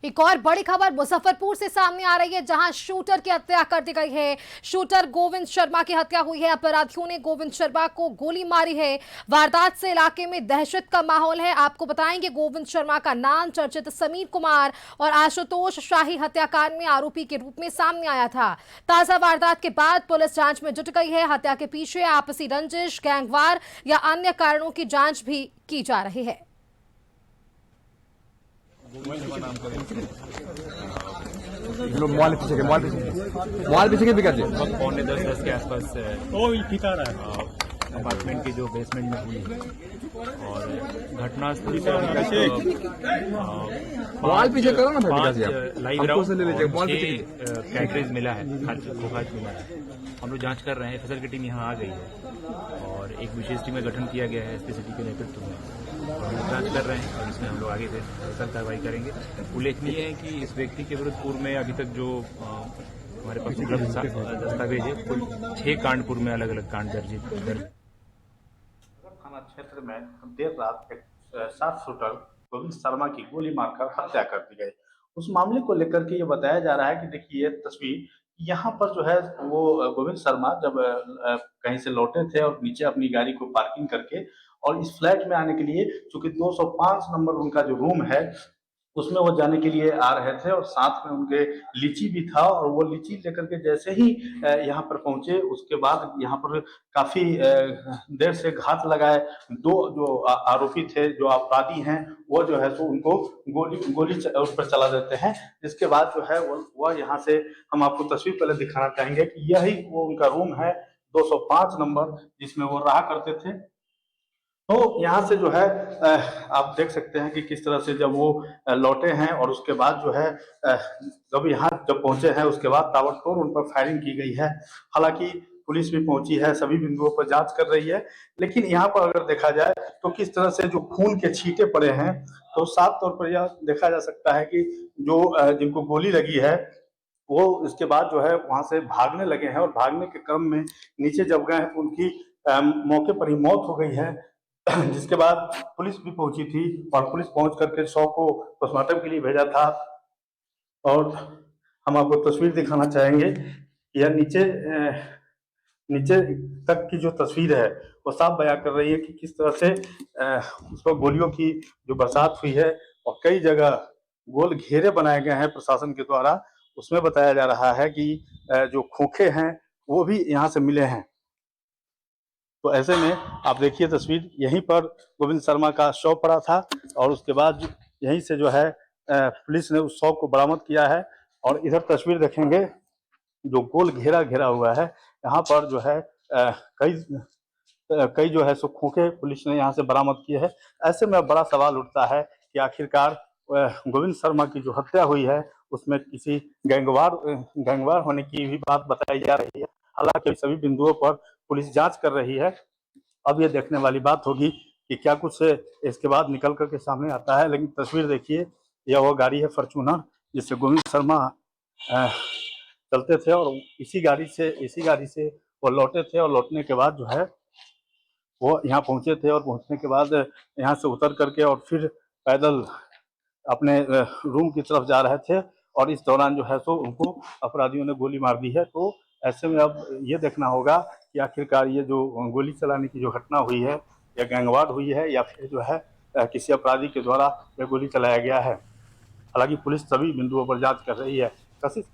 एक और बड़ी खबर मुजफ्फरपुर से सामने आ रही है, जहां शूटर की हत्या कर दी गई है। शूटर गोविंद शर्मा की हत्या हुई है। अपराधियों ने गोविंद शर्मा को गोली मारी है। वारदात से इलाके में दहशत का माहौल है। आपको बताएंगे, गोविंद शर्मा का नाम चर्चित समीर कुमार और आशुतोष शाही हत्याकांड में आरोपी के रूप में सामने आया था। ताजा वारदात के बाद पुलिस जांच में जुट गई है। हत्या के पीछे आपसी रंजिश, गैंगवार या अन्य कारणों की जांच भी की जा रही है। मोबाइल पीछे के भी करते पौने 10 के आसपास अपार्टमेंट की जो बेसमेंट में हुई है और घटनास्थल से अभी तक मोबाइल पीछे करो ना, 5 लाइव राउंड कैटरेज मिला है, खोखाज मिला है। हम लोग जांच कर रहे हैं। एफएसएल की टीम यहाँ आ गई है और एक विशेष टीम का गठन किया गया है एसपी सिटी के नेतृत्व में, और हम लोग जांच कर रहे हैं और इसमें हम लोग आगे से कार्रवाई करेंगे। उल्लेखनीय है कि इस व्यक्ति के विरुद्ध पूर्व में अभी तक जो हमारे पास दस्तावेज है, कुल 6 कांड पूर्व में अलग अलग कांड दर्ज। थाना क्षेत्र में देर रात एक शार्प शूटर गोविंद शर्मा की गोली मारकर हत्या कर दी गई। उस मामले को लेकर के ये बताया जा रहा है कि देखिए ये तस्वीर यहाँ पर जो है वो गोविंद शर्मा जब कहीं से लौटे थे और नीचे अपनी गाड़ी को पार्किंग करके और इस फ्लैट में आने के लिए, चूंकि 205 नंबर उनका जो रूम है उसमें वो जाने के लिए आ रहे थे और साथ में उनके लीची भी था, और वो लीची लेकर के जैसे ही यहाँ पर पहुंचे उसके बाद यहाँ पर काफी देर से घात लगाए। 2 जो आरोपी थे, जो अपराधी हैं, वो जो है तो उनको गोली उस पर चला देते हैं। जिसके बाद जो है वो यहाँ से हम आपको तस्वीर पहले दिखाना चाहेंगे कि यही वो उनका रूम है 205 नंबर, जिसमें वो रहा करते थे। तो यहाँ से जो है आप देख सकते हैं कि किस तरह से जब वो लौटे हैं और उसके बाद जो है जब यहाँ जब पहुंचे हैं उसके बाद ताबड़तोड़ उन पर फायरिंग की गई है। हालांकि पुलिस भी पहुंची है, सभी बिंदुओं पर जांच कर रही है, लेकिन यहाँ पर अगर देखा जाए तो किस तरह से जो खून के छींटे पड़े हैं, तो साफ तौर पर यह देखा जा सकता है कि जो जिनको गोली लगी है वो इसके बाद जो है वहां से भागने लगे हैं, और भागने के क्रम में नीचे जब गए हैं तो उनकी मौके पर ही मौत हो गई है। जिसके बाद पुलिस भी पहुंची थी और पुलिस पहुंच करके शव को पोस्टमार्टम के लिए भेजा था। और हम आपको तस्वीर दिखाना चाहेंगे। यह नीचे तक की जो तस्वीर है वो साफ बयां कर रही है कि किस तरह से उस पर गोलियों की जो बरसात हुई है और कई जगह गोल घेरे बनाए गए हैं प्रशासन के द्वारा। उसमें बताया जा रहा है कि जो खोखे हैं वो भी यहाँ से मिले हैं। तो ऐसे में आप देखिए तस्वीर, यहीं पर गोविंद शर्मा का शव पड़ा था और उसके बाद यहीं से जो है पुलिस ने उस शव को बरामद किया है। और इधर तस्वीर देखेंगे, जो गोल घेरा हुआ है, यहाँ पर जो है कई जो है सो खोखे पुलिस ने यहाँ से बरामद किए हैं। ऐसे में बड़ा सवाल उठता है कि आखिरकार गोविंद शर्मा की जो हत्या हुई है उसमें किसी गैंगवार होने की भी बात बताई जा रही है। हालांकि सभी बिंदुओं पर पुलिस जांच कर रही है। अब ये देखने वाली बात होगी कि क्या कुछ इसके बाद निकल करके सामने आता है। लेकिन तस्वीर देखिए, यह वो गाड़ी है फॉर्च्यूनर जिससे गोविंद शर्मा चलते थे और इसी गाड़ी से वो लौटे थे, और लौटने के बाद जो है वो यहाँ पहुंचे थे, और पहुंचने के बाद यहाँ से उतर करके और फिर पैदल अपने रूम की तरफ जा रहे थे, और इस दौरान जो है सो उनको अपराधियों ने गोली मार दी है। तो ऐसे में अब ये देखना होगा कि आखिरकार ये जो गोली चलाने की जो घटना हुई है या गैंगवार हुई है या फिर जो है किसी अपराधी के द्वारा यह गोली चलाया गया है। हालांकि पुलिस सभी बिंदुओं पर जांच कर रही है। कशिश